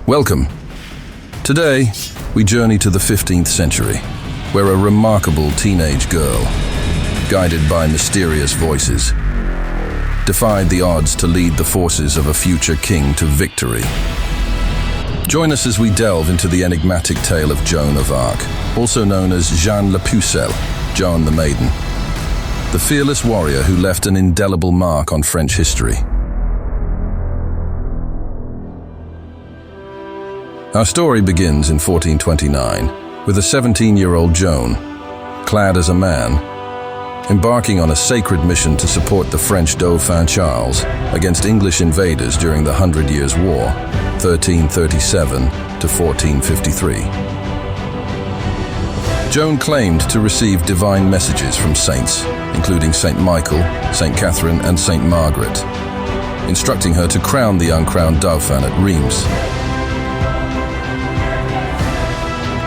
Welcome. Today, we journey to the 15th century, where a remarkable teenage girl, guided by mysterious voices, defied the odds to lead the forces of a future king to victory. Join us as we delve into the enigmatic tale of Joan of Arc, also known as Jeanne la Pucelle, Joan the Maiden, the fearless warrior who left an indelible mark on French history. Our story begins in 1429 with a 17-year-old Joan, clad as a man, embarking on a sacred mission to support the French Dauphin Charles against English invaders during the 100 Years' War, 1337 to 1453. Joan claimed to receive divine messages from saints, including Saint Michael, Saint Catherine, and Saint Margaret, instructing her to crown the uncrowned Dauphin at Reims.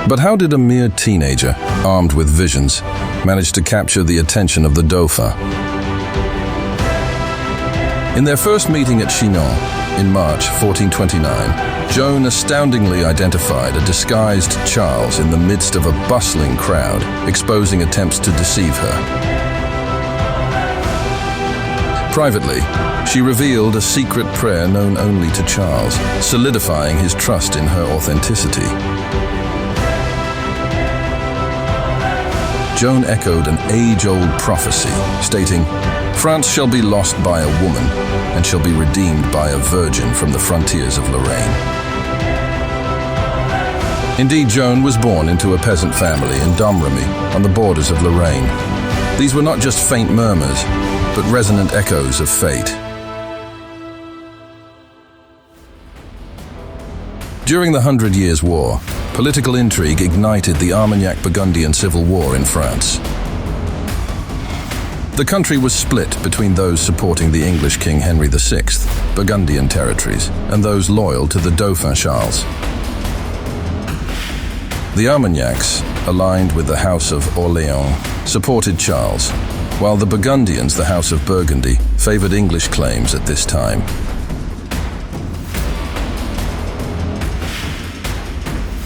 But how did a mere teenager, armed with visions, manage to capture the attention of the Dauphin? In their first meeting at Chinon, in March 1429, Joan astoundingly identified a disguised Charles in the midst of a bustling crowd, exposing attempts to deceive her. Privately, she revealed a secret prayer known only to Charles, solidifying his trust in her authenticity. Joan echoed an age-old prophecy, stating, "France shall be lost by a woman, and shall be redeemed by a virgin from the frontiers of Lorraine." Indeed, Joan was born into a peasant family in Domremy, on the borders of Lorraine. These were not just faint murmurs, but resonant echoes of fate. During the 100 Years' War, political intrigue ignited the Armagnac Burgundian civil war in France. The country was split between those supporting the English King Henry VI, Burgundian territories, and those loyal to the Dauphin Charles. The Armagnacs, aligned with the House of Orleans, supported Charles, while the Burgundians, the House of Burgundy, favored English claims at this time.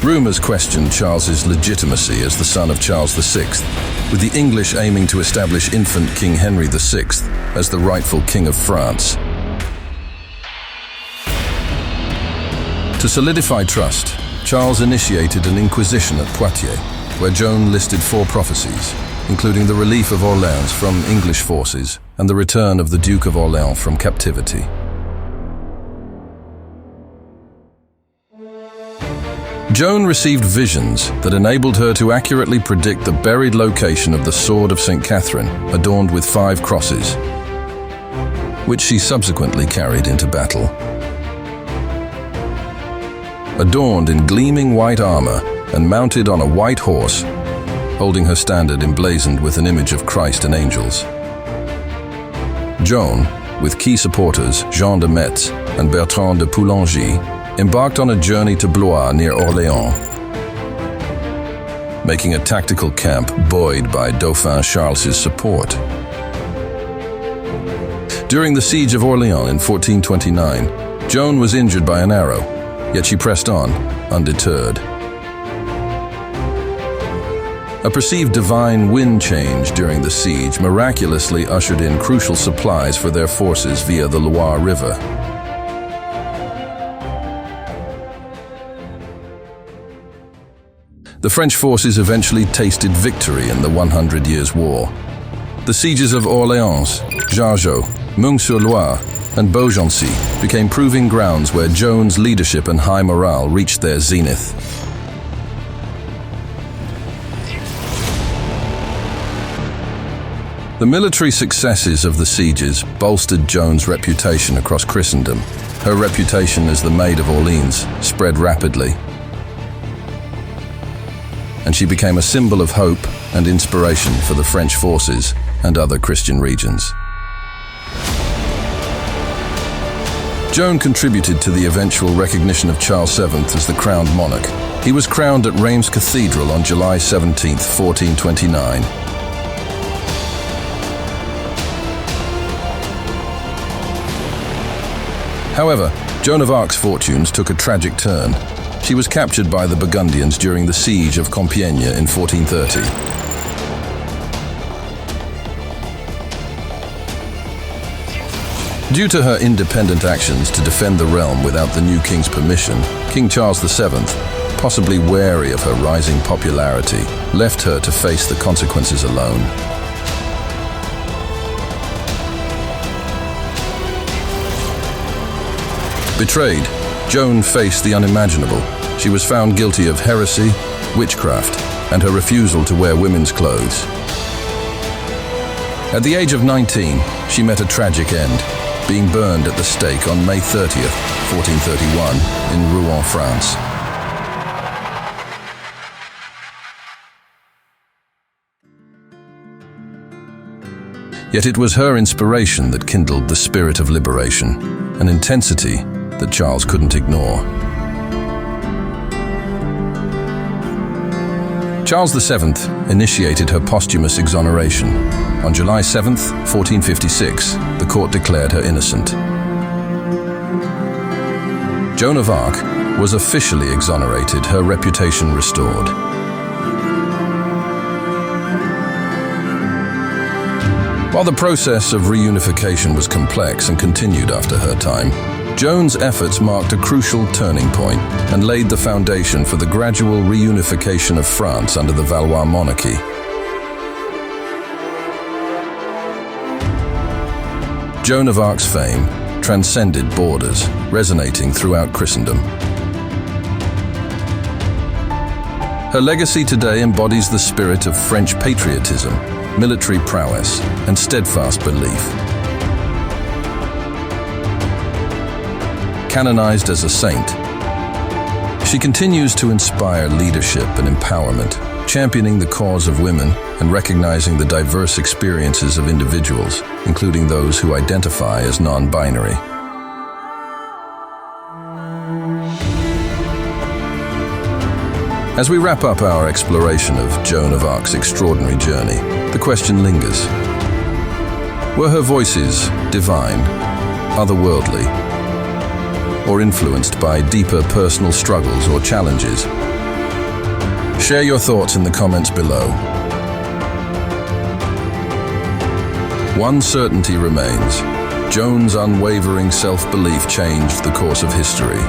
Rumors questioned Charles's legitimacy as the son of Charles VI, with the English aiming to establish infant King Henry VI as the rightful King of France. To solidify trust, Charles initiated an inquisition at Poitiers, where Joan listed 4 prophecies, including the relief of Orleans from English forces and the return of the Duke of Orleans from captivity. Joan received visions that enabled her to accurately predict the buried location of the sword of St. Catherine, adorned with 5 crosses, which she subsequently carried into battle. Adorned in gleaming white armor and mounted on a white horse, holding her standard emblazoned with an image of Christ and angels, Joan, with key supporters Jean de Metz and Bertrand de Poulengy, embarked on a journey to Blois near Orléans, making a tactical camp buoyed by Dauphin Charles's support. During the Siege of Orléans in 1429, Joan was injured by an arrow, yet she pressed on, undeterred. A perceived divine wind change during the siege miraculously ushered in crucial supplies for their forces via the Loire River. The French forces eventually tasted victory in the 100 Years' War. The sieges of Orléans, Jargeau, Meung-sur-Loire, and Beaugency became proving grounds where Joan's leadership and high morale reached their zenith. The military successes of the sieges bolstered Joan's reputation across Christendom. Her reputation as the Maid of Orleans spread rapidly, and she became a symbol of hope and inspiration for the French forces and other Christian regions. Joan contributed to the eventual recognition of Charles VII as the crowned monarch. He was crowned at Reims Cathedral on July 17, 1429. However, Joan of Arc's fortunes took a tragic turn. She was captured by the Burgundians during the siege of Compiègne in 1430. Due to her independent actions to defend the realm without the new king's permission, King Charles VII, possibly wary of her rising popularity, left her to face the consequences alone. Betrayed, Joan faced the unimaginable. She was found guilty of heresy, witchcraft, and her refusal to wear women's clothes. At the age of 19, she met a tragic end, being burned at the stake on May 30th, 1431, in Rouen, France. Yet it was her inspiration that kindled the spirit of liberation, an intensity that Charles couldn't ignore. Charles VII initiated her posthumous exoneration. On July 7, 1456, the court declared her innocent. Joan of Arc was officially exonerated, her reputation restored. While the process of reunification was complex and continued after her time, Joan's efforts marked a crucial turning point and laid the foundation for the gradual reunification of France under the Valois monarchy. Joan of Arc's fame transcended borders, resonating throughout Christendom. Her legacy today embodies the spirit of French patriotism, military prowess, and steadfast belief. Canonized as a saint, she continues to inspire leadership and empowerment, championing the cause of women and recognizing the diverse experiences of individuals, including those who identify as non-binary. As we wrap up our exploration of Joan of Arc's extraordinary journey, the question lingers. Were her voices divine, otherworldly, or influenced by deeper personal struggles or challenges? Share your thoughts in the comments below. One certainty remains: Joan's unwavering self-belief changed the course of history.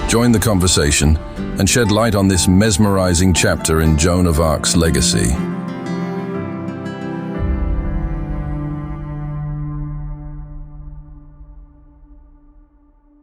Join the conversation and shed light on this mesmerizing chapter in Joan of Arc's legacy.